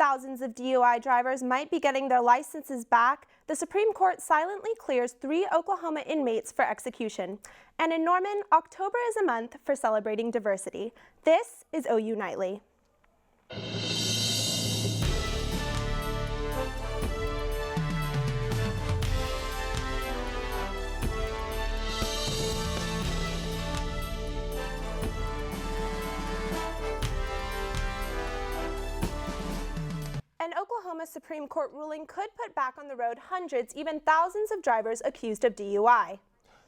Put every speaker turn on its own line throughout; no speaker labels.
thousands of DUI drivers might be getting their licenses back, the Supreme Court silently clears 3 Oklahoma inmates for execution. And in Norman, October is a month for celebrating diversity. This is OU Nightly. An Oklahoma Supreme Court ruling could put back on the road hundreds, even thousands of drivers accused of DUI.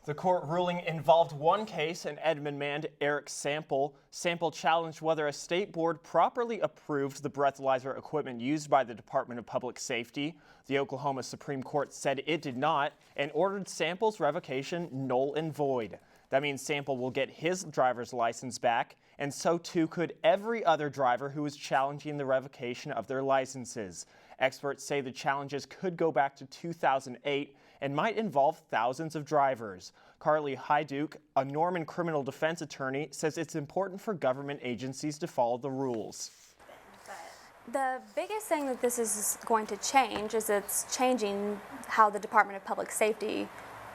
The court ruling involved one case, an Edmond man, Erick Sample. Sample challenged whether a state board properly approved the breathalyzer equipment used by the Department of Public Safety. The Oklahoma Supreme Court said it did not and ordered Sample's revocation null and void. That means Sample will get his driver's license back, and so too could every other driver who is challenging the revocation of their licenses. Experts say the challenges could go back to 2008 and might involve thousands of drivers. Kylie, a Norman criminal defense attorney, says it's important for government agencies to follow the rules.
The biggest thing that this is going to change is it's changing how the Department of Public Safety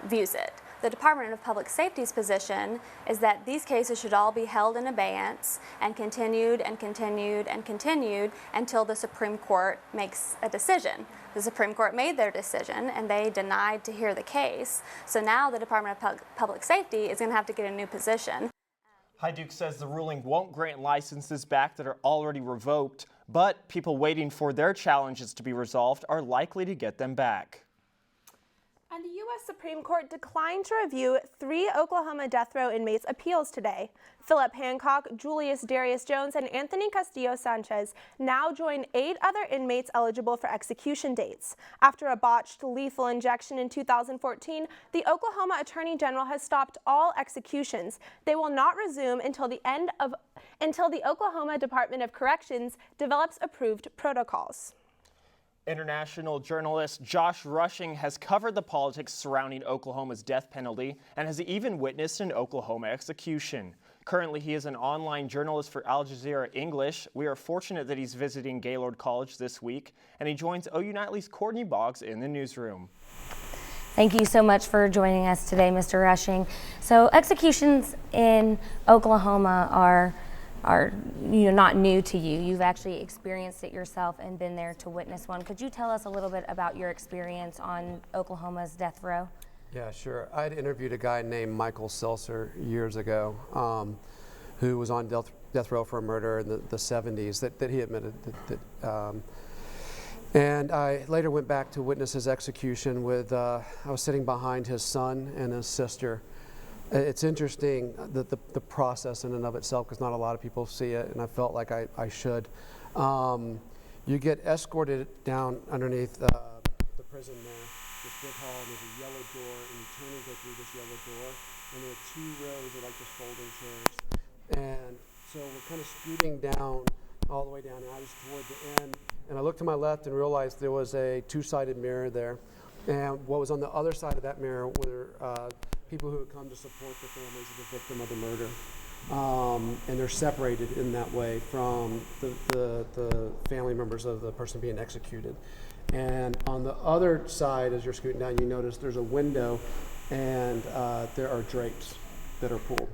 views it. The Department of Public Safety's position is that these cases should all be held in abeyance and continued and continued and continued until the Supreme Court makes a decision. The Supreme Court made their decision and they denied to hear the case. So now the Department of Public Safety is going to have to get a new position.
Hyduke says the ruling won't grant licenses back that are already revoked, but people waiting for their challenges to be resolved are likely to get them back.
And the U.S. Supreme Court declined to review 3 Oklahoma death row inmates' appeals today. Philip Hancock, Julius Darius Jones, and Anthony Castillo Sanchez now join 8 other inmates eligible for execution dates. After a botched lethal injection in 2014, the Oklahoma Attorney General has stopped all executions. They will not resume until the Oklahoma Department of Corrections develops approved protocols.
International journalist Josh Rushing has covered the politics surrounding Oklahoma's death penalty and has even witnessed an Oklahoma execution. Currently, he is an online journalist for Al Jazeera English. We are fortunate that he's visiting Gaylord College this week, and he joins OU Nightly's Courtney Boggs in the newsroom.
Thank you so much for joining us today, Mr. Rushing. So executions in Oklahoma are not new to you. You've actually experienced it yourself and been there to witness one. Could you tell us a little bit about your experience on Oklahoma's death row?
Yeah, sure. I'd interviewed a guy named Michael Seltzer years ago who was on death row for a murder in the 70s that he admitted and I later went back to witness his execution with, I was sitting behind his son and his sister. It's interesting, the process in and of itself, because not a lot of people see it, and I felt like I should. You get escorted down underneath the prison there, this big hall, and there's a yellow door, and you turn and go through this yellow door, and there are 2 rows of like just folding chairs. And so we're kind of scooting down, all the way down, and I was toward the end, and I looked to my left and realized there was a 2-sided mirror there. And what was on the other side of that mirror were people who had come to support the families of the victim of the murder. And they're separated in that way from the family members of the person being executed. And on the other side, as you're scooting down, you notice there's a window and there are drapes that are pulled.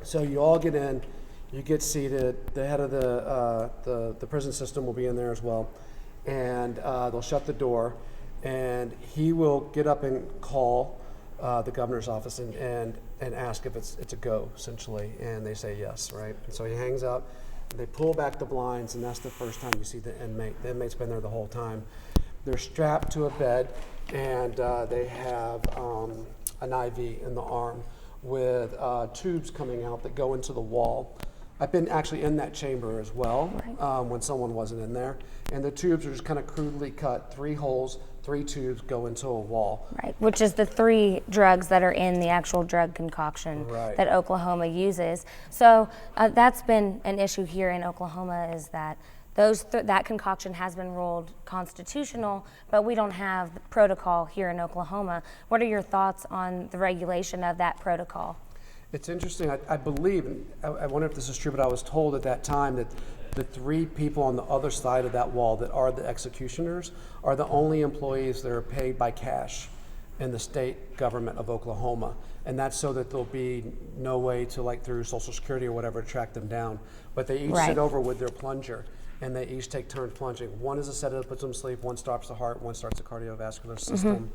So you all get in, you get seated, the head of the prison system will be in there as well. And they'll shut the door, and he will get up and call the governor's office and ask if it's a go, essentially, and they say yes, right? And so he hangs up, they pull back the blinds, and that's the first time you see the inmate. The inmate's been there the whole time. They're strapped to a bed, and they have an IV in the arm with tubes coming out that go into the wall. I've been actually in that chamber as well, when someone wasn't in there. And the tubes are just kind of crudely cut, 3 holes, 3 tubes go into a wall. Right,
which is the 3 drugs that are in the actual drug concoction that Oklahoma uses. So that's been an issue here in Oklahoma, is that that concoction has been ruled constitutional, but we don't have the protocol here in Oklahoma. What are your thoughts on the regulation of that protocol?
It's interesting. I believe, I wonder if this is true, but I was told at that time that The 3 people on the other side of that wall that are the executioners are the only employees that are paid by cash in the state government of Oklahoma. And that's so that there'll be no way to, like through Social Security or whatever, track them down. But they each sit over with their plunger, and they each take turns plunging. One is a sedative that puts them to sleep, one stops the heart, one starts the cardiovascular system.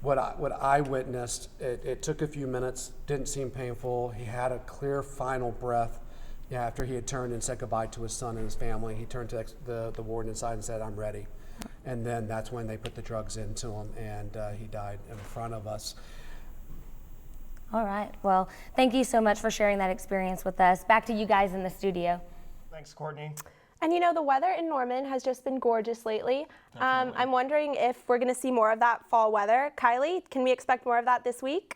What I witnessed, it took a few minutes, didn't seem painful. He had a clear final breath. Yeah, after he had turned and said goodbye to his son and his family, he turned to the warden inside and said, "I'm ready." And then that's when they put the drugs into him, and he died in front of us.
All right. Well, thank you so much for sharing that experience with us. Back to you guys in the studio.
Thanks, Courtney.
And you know, the weather in Norman has just been gorgeous lately. I'm wondering if we're going to see more of that fall weather. Kylie, can we expect more of that this week?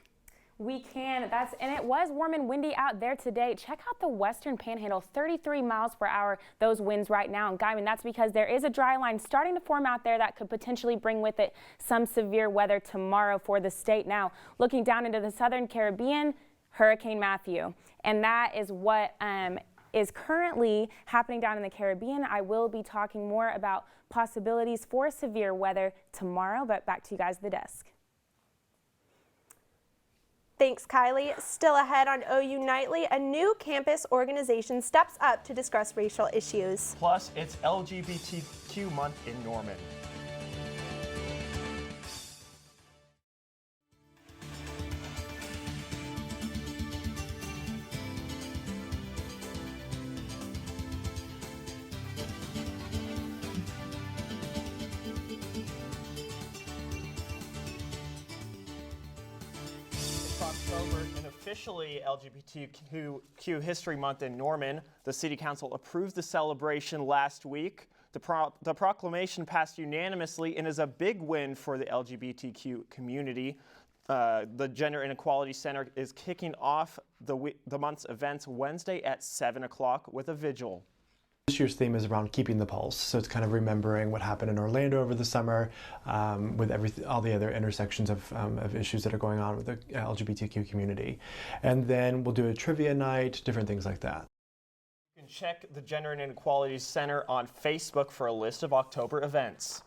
We can. And it was warm and windy out there today. Check out the western panhandle, 33 miles per hour, those winds right now. And Guyman, that's because there is a dry line starting to form out there that could potentially bring with it some severe weather tomorrow for the state. Now, looking down into the southern Caribbean, Hurricane Matthew. And that is what is currently happening down in the Caribbean. I will be talking more about possibilities for severe weather tomorrow, but back to you guys at the desk.
Thanks, Kylie. Still ahead on OU Nightly, a new campus organization steps up to discuss racial issues.
Plus, it's LGBTQ month in Norman. October, and officially LGBTQ History Month in Norman. The City Council approved the celebration last week. The proclamation passed unanimously and is a big win for the LGBTQ community. The Gender Inequality Center is kicking off the month's events Wednesday at 7 o'clock with a vigil.
This year's theme is around keeping the pulse, so it's kind of remembering what happened in Orlando over the summer with all the other intersections of issues that are going on with the LGBTQ community. And then we'll do a trivia night, different things like that.
You can check the Gender and Inequality Center on Facebook for a list of October events.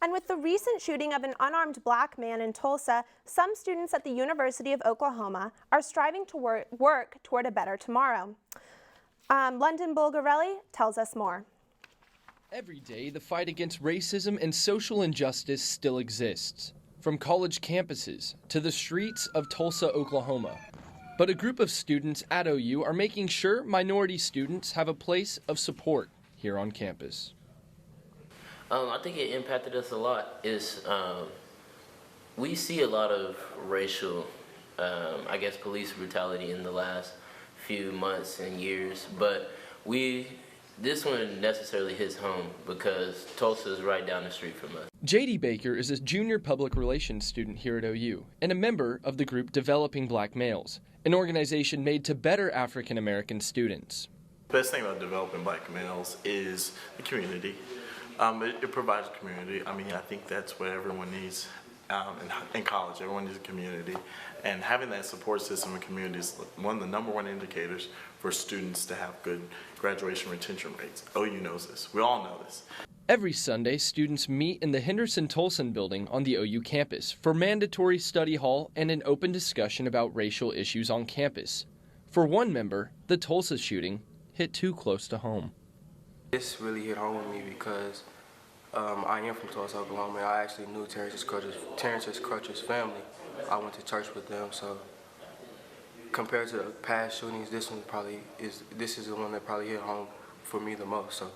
And with the recent shooting of an unarmed black man in Tulsa, some students at the University of Oklahoma are striving to work toward a better tomorrow. London Bulgarelli tells us more.
Every day, the fight against racism and social injustice still exists, from college campuses to the streets of Tulsa, Oklahoma. But a group of students at OU are making sure minority students have a place of support here on campus.
I think it impacted us a lot. We see a lot of racial, police brutality in the last few months and years, but this one necessarily hits home because Tulsa is right down the street from us.
J.D. Baker is a junior public relations student here at OU and a member of the group Developing Black Males, an organization made to better African American students.
The best thing about Developing Black Males is the community. It provides a community. I think that's what everyone needs in college. Everyone needs a community. And having that support system and community is one of the #1 indicators for students to have good graduation retention rates. OU knows this. We all know this.
Every Sunday, students meet in the Henderson-Tolson building on the OU campus for mandatory study hall and an open discussion about racial issues on campus. For one member, the Tulsa shooting hit too close to home.
This really hit home with me because I am from Tulsa, Oklahoma. I actually knew Terrence's Crutch's family. I went to church with them, so compared to the past shootings, this is the one that probably hit home for me the most. So,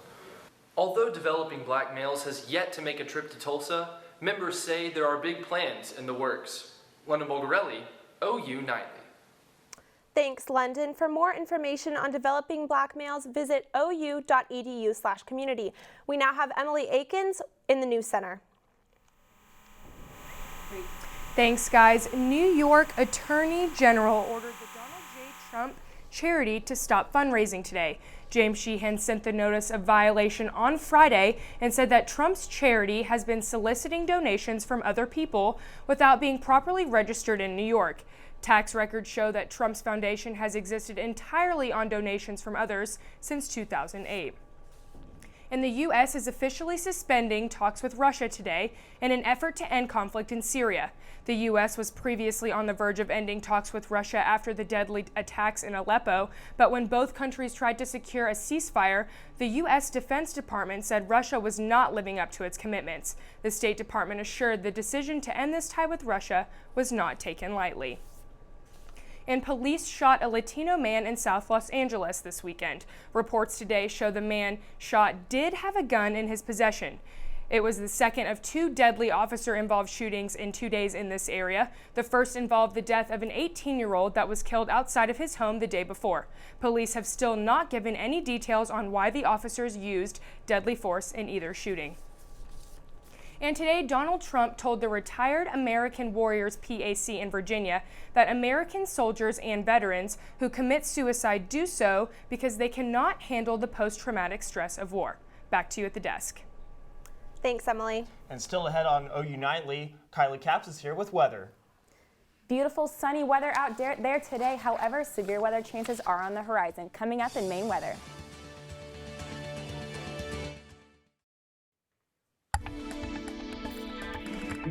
although Developing Black Males has yet to make a trip to Tulsa, members say there are big plans in the works. London Bulgarelli, OU Nightly.
Thanks, London. For more information on Developing Black Males, visit ou.edu/community. We now have Emily Akins in the News Center.
Thanks, guys. New York Attorney General ordered the Donald J. Trump charity to stop fundraising today. James Sheehan sent the notice of violation on Friday and said that Trump's charity has been soliciting donations from other people without being properly registered in New York. Tax records show that Trump's foundation has existed entirely on donations from others since 2008. And the U.S. is officially suspending talks with Russia today in an effort to end conflict in Syria. The U.S. was previously on the verge of ending talks with Russia after the deadly attacks in Aleppo, but when both countries tried to secure a ceasefire, the U.S. Defense Department said Russia was not living up to its commitments. The State Department assured the decision to end this tie with Russia was not taken lightly. And police shot a Latino man in South Los Angeles this weekend. Reports today show the man shot did have a gun in his possession. It was the second of 2 deadly officer-involved shootings in 2 days in this area. The first involved the death of an 18-year-old that was killed outside of his home the day before. Police have still not given any details on why the officers used deadly force in either shooting. And today, Donald Trump told the Retired American Warriors PAC in Virginia that American soldiers and veterans who commit suicide do so because they cannot handle the post-traumatic stress of war. Back to you at the desk.
Thanks, Emily.
And still ahead on OU Nightly, Kylie Capps is here with weather.
Beautiful sunny weather out there today. However, severe weather chances are on the horizon. Coming up in Maine weather.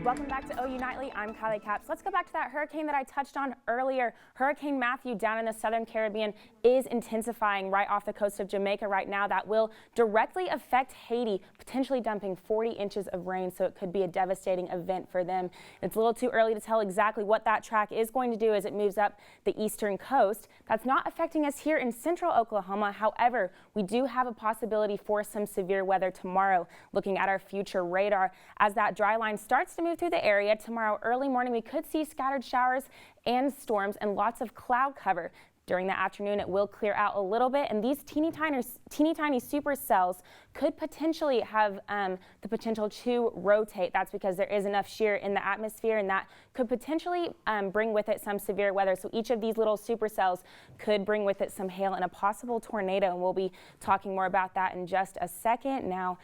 Welcome back to OU Nightly. I'm Kylie Capps. Let's go back to that hurricane that I touched on earlier. Hurricane Matthew down in the southern Caribbean is intensifying right off the coast of Jamaica right now. That will directly affect Haiti, potentially dumping 40 inches of rain, so it could be a devastating event for them. It's a little too early to tell exactly what that track is going to do as it moves up the eastern coast. That's not affecting us here in central Oklahoma. However, we do have a possibility for some severe weather tomorrow. Looking at our future radar, as that dry line starts to move through the area tomorrow early morning, we could see scattered showers and storms and lots of cloud cover. During the afternoon, it will clear out a little bit, and these teeny tiny supercells could potentially have the potential to rotate. That's because there is enough shear in the atmosphere, and that could potentially bring with it some severe weather. So each of these little supercells could bring with it some hail and a possible tornado, and we'll be talking more about that in just a second. Now,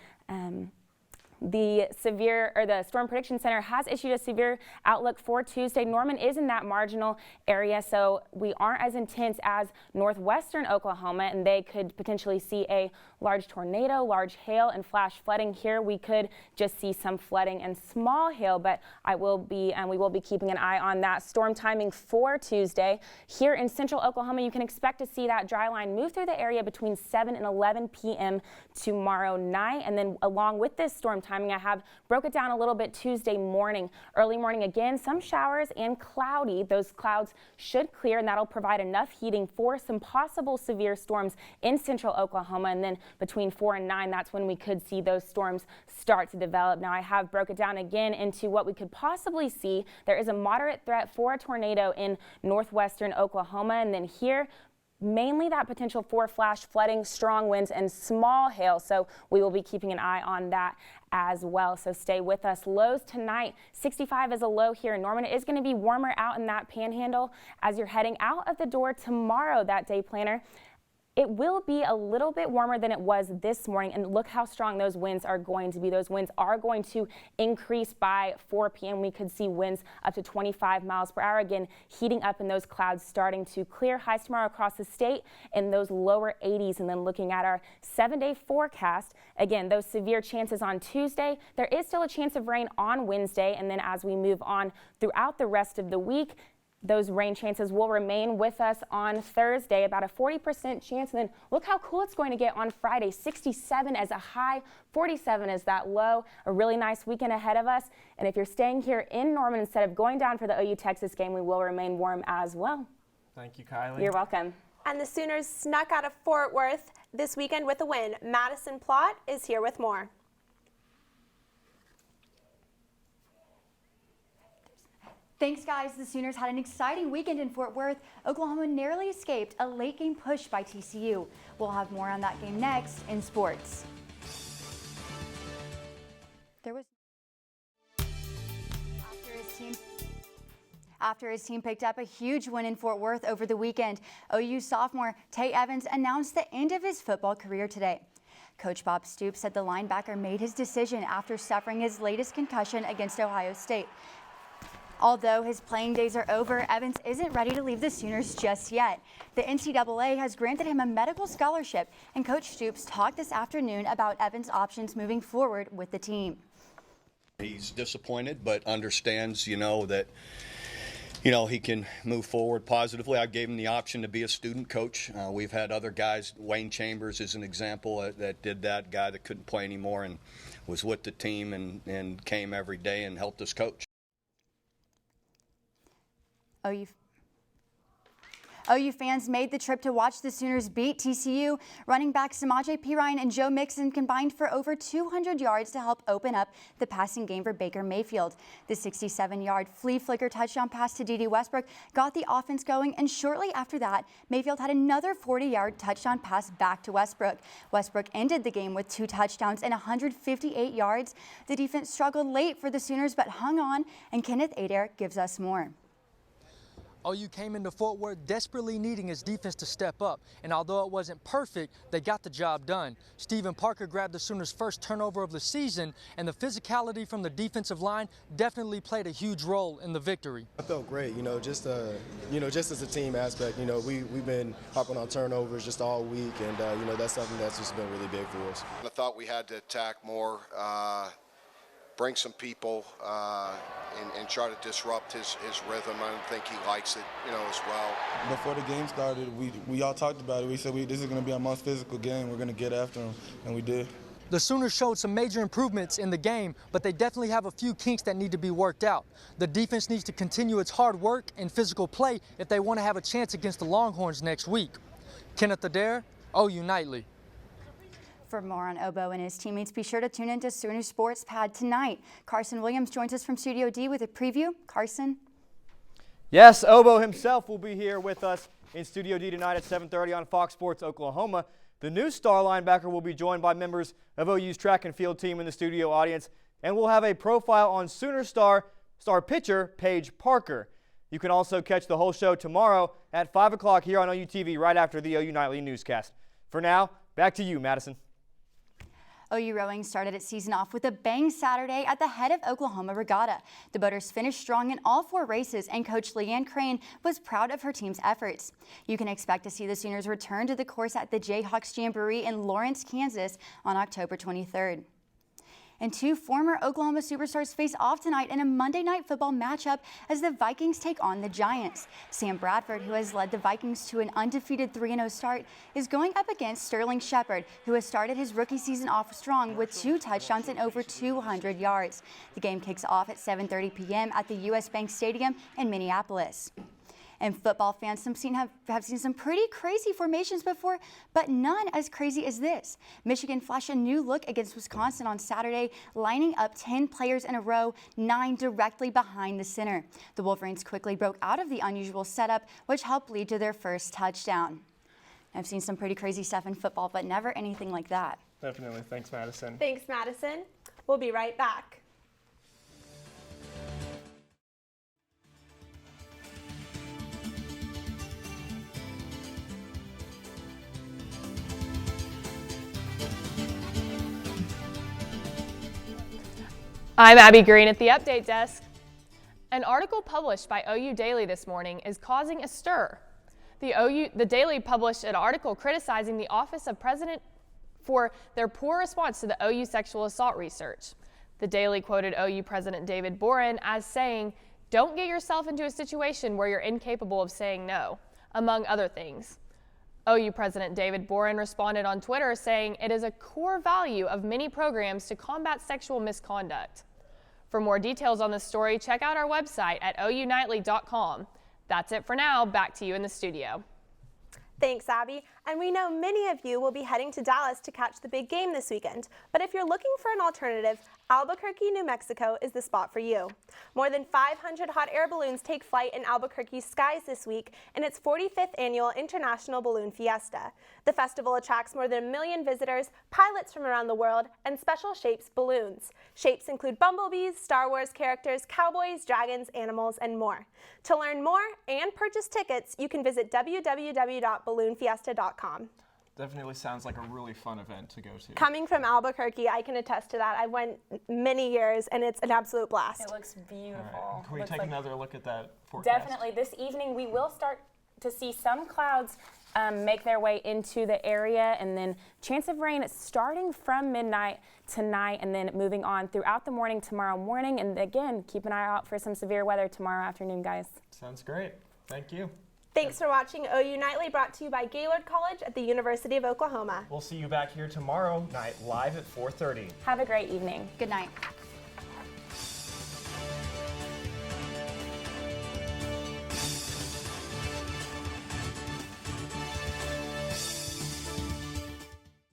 the Storm Prediction Center has issued a severe outlook for Tuesday. Norman is in that marginal area, so we aren't as intense as northwestern Oklahoma, and they could potentially see a large tornado, large hail, and flash flooding. Here we could just see some flooding and small hail, but we will be keeping an eye on that storm timing for Tuesday. Here in central Oklahoma, you can expect to see that dry line move through the area between 7 and 11 p.m. tomorrow night, and then along with this storm timing, I have broke it down a little bit Tuesday morning. Early morning again, some showers and cloudy. Those clouds should clear, and that'll provide enough heating for some possible severe storms in central Oklahoma. And then between 4 and 9, that's when we could see those storms start to develop. Now I have broke it down again into what we could possibly see. There is a moderate threat for a tornado in northwestern Oklahoma, and then here, mainly that potential for flash flooding, strong winds, and small hail. So we will be keeping an eye on that as well. So stay with us. Lows tonight, 65 is a low here in Norman. It is going to be warmer out in that panhandle as you're heading out of the door tomorrow, that day planner. It will be a little bit warmer than it was this morning, and look how strong those winds are going to be. Those winds are going to increase by 4 p.m. We could see winds up to 25 miles per hour. Again, heating up in those clouds starting to clear. Highs tomorrow across the state in those lower 80s. And then looking at our 7-day forecast, again, those severe chances on Tuesday. There is still a chance of rain on Wednesday, and then as we move on throughout the rest of the week, those rain chances will remain with us on Thursday, about a 40% chance. And then look how cool it's going to get on Friday, 67 as a high, 47 as that low. A really nice weekend ahead of us. And if you're staying here in Norman instead of going down for the OU Texas game, we will remain warm as well.
Thank you, Kylie.
You're welcome.
And the Sooners snuck out of Fort Worth this weekend with a win. Madison Plott is here with more.
Thanks, guys. The Sooners had an exciting weekend in Fort Worth. Oklahoma narrowly escaped a late game push by TCU. We'll have more on that game next in sports. After his team picked up a huge win in Fort Worth over the weekend, OU sophomore Tate Evans announced the end of his football career today. Coach Bob Stoops said the linebacker made his decision after suffering his latest concussion against Ohio State. Although his playing days are over, Evans isn't ready to leave the Sooners just yet. The NCAA has granted him a medical scholarship, and Coach Stoops talked this afternoon about Evans' options moving forward with the team.
He's disappointed, but understands, that he can move forward positively. I gave him the option to be a student coach. We've had other guys. Wayne Chambers is an example that did that, guy that couldn't play anymore and was with the team and came every day and helped us coach.
OU fans made the trip to watch the Sooners beat TCU. Running backs Samaje Perine and Joe Mixon combined for over 200 yards to help open up the passing game for Baker Mayfield. The 67-yard flea flicker touchdown pass to D.D. Westbrook got the offense going, and shortly after that, Mayfield had another 40-yard touchdown pass back to Westbrook. Westbrook ended the game with 2 touchdowns and 158 yards. The defense struggled late for the Sooners but hung on, and Kenneth Adair gives us more.
OU came into Fort Worth desperately needing its defense to step up, and although it wasn't perfect, they got the job done. Stephen Parker grabbed the Sooners' first turnover of the season, and the physicality from the defensive line definitely played a huge role in the victory.
I felt great, just as a team aspect. We've been hopping on turnovers just all week, and that's something that's just been really big for us.
I thought we had to attack more, bring some people, and try to disrupt his rhythm. I don't think he likes it, as well.
Before the game started, we all talked about it. We said this is going to be our most physical game. We're going to get after them, and we did.
The Sooners showed some major improvements in the game, but they definitely have a few kinks that need to be worked out. The defense needs to continue its hard work and physical play if they want to have a chance against the Longhorns next week. Kenneth Adair, OU Nightly.
For more on Obo and his teammates, be sure to tune into Sooner Sports Pad tonight. Carson Williams joins us from Studio D with a preview. Carson?
Yes, Obo himself will be here with us in Studio D tonight at 7:30 on Fox Sports Oklahoma. The new star linebacker will be joined by members of OU's track and field team in the studio audience, and we'll have a profile on Sooner star pitcher Paige Parker. You can also catch the whole show tomorrow at 5 o'clock here on OU TV right after the OU Nightly Newscast. For now, back to you, Madison.
OU rowing started its season off with a bang Saturday at the head of Oklahoma Regatta. The boaters finished strong in all 4 races, and Coach Leanne Crane was proud of her team's efforts. You can expect to see the Sooners return to the course at the Jayhawks Jamboree in Lawrence, Kansas on October 23rd. And 2 former Oklahoma superstars face off tonight in a Monday Night Football matchup as the Vikings take on the Giants. Sam Bradford, who has led the Vikings to an undefeated 3-0 start, is going up against Sterling Shepard, who has started his rookie season off strong with 2 touchdowns and over 200 yards. The game kicks off at 7:30 p.m. at the U.S. Bank Stadium in Minneapolis. And football fans have seen some pretty crazy formations before, but none as crazy as this. Michigan flashed a new look against Wisconsin on Saturday, lining up 10 players in a row, 9 directly behind the center. The Wolverines quickly broke out of the unusual setup, which helped lead to their first touchdown. I've seen some pretty crazy stuff in football, but never anything like that.
Definitely. Thanks, Madison.
Thanks, Madison. We'll be right back.
I'm Abby Green at the Update Desk. An article published by OU Daily this morning is causing a stir. The Daily published an article criticizing the Office of President for their poor response to the OU sexual assault research. The Daily quoted OU President David Boren as saying, "Don't get yourself into a situation where you're incapable of saying no," among other things. OU President David Boren responded on Twitter saying it is a core value of many programs to combat sexual misconduct. For more details on this story, check out our website at ounightly.com. That's it for now. Back to you in the studio.
Thanks, Abby. And we know many of you will be heading to Dallas to catch the big game this weekend. But if you're looking for an alternative, Albuquerque, New Mexico is the spot for you. More than 500 hot air balloons take flight in Albuquerque's skies this week in its 45th annual International Balloon Fiesta. The festival attracts more than 1 million visitors, pilots from around the world, and special shapes balloons. Shapes include bumblebees, Star Wars characters, cowboys, dragons, animals, and more. To learn more and purchase tickets, you can visit www.balloonfiesta.com.
Definitely sounds like a really fun event to go to.
Coming from Albuquerque, I can attest to that. I went many years, and it's an absolute blast.
It looks beautiful.
Right. Can we take another look at that forecast?
Definitely. This evening, we will start to see some clouds make their way into the area, and then chance of rain starting from midnight tonight and then moving on throughout the morning tomorrow morning. And again, keep an eye out for some severe weather tomorrow afternoon, guys.
Sounds great. Thank you.
Thanks for watching OU Nightly, brought to you by Gaylord College at the University of Oklahoma.
We'll see you back here tomorrow night live at 4:30.
Have a great evening.
Good night.